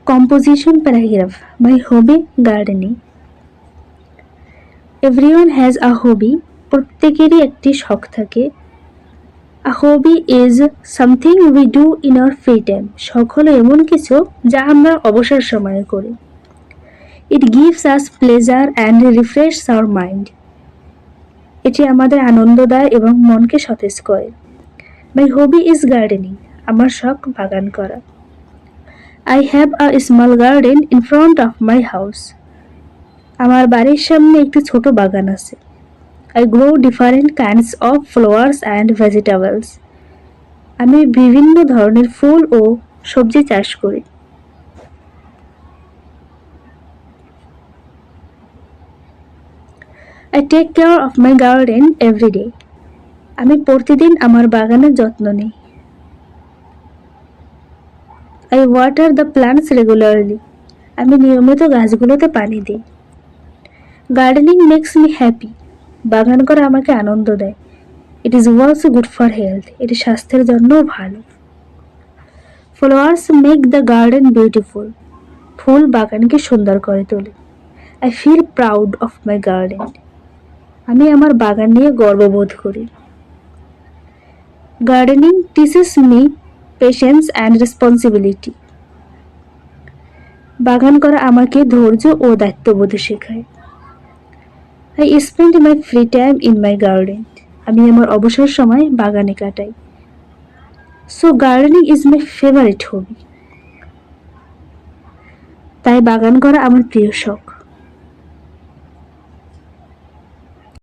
Composition paragraph. My hobby gardening. Everyone has a hobby. প্রত্যেকেরই একটি শখ থাকে। A hobby is something we do in our free time. শখ হলো এমন কিছু যা আমরা অবসর সময়ে করি। It gives us pleasure and refreshes our mind. এটি আমাদের আনন্দ দেয় এবং মনকে সতেজ করে। My hobby is gardening. আমার শখ বাগান করা। I have a small garden in front of my house. আমার বাড়ির সামনে একটি ছোট বাগান আছে। I grow different kinds of flowers and vegetables. আমি বিভিন্ন ধরনের ফুল ও সবজি চাষ করি। I take care of my garden every day. আমি প্রতিদিন আমার বাগানের যত্ন নিই। I water the plants regularly. আমি নিয়মিত গাছগুলোতে পানি দিই। Gardening makes me happy. বাগান করা আমাকে আনন্দ দেয়। It is also good for health. এটি স্বাস্থ্যের জন্যও ভালো। Flowers make the garden beautiful. ফুল বাগানকে সুন্দর করে তোলে। I feel proud of my garden. আমি আমার বাগান নিয়ে গর্ববোধ করি। Gardening teaches me patience and responsibility. বাগান করা আমাকে ধৈর্য ও দায়িত্ববোধ শেখায়। I spend my free time in my garden. আমি আমার অবসর সময় বাগানে কাটাই। So gardening is my favorite hobby. তাই বাগান করা আমার প্রিয় শখ।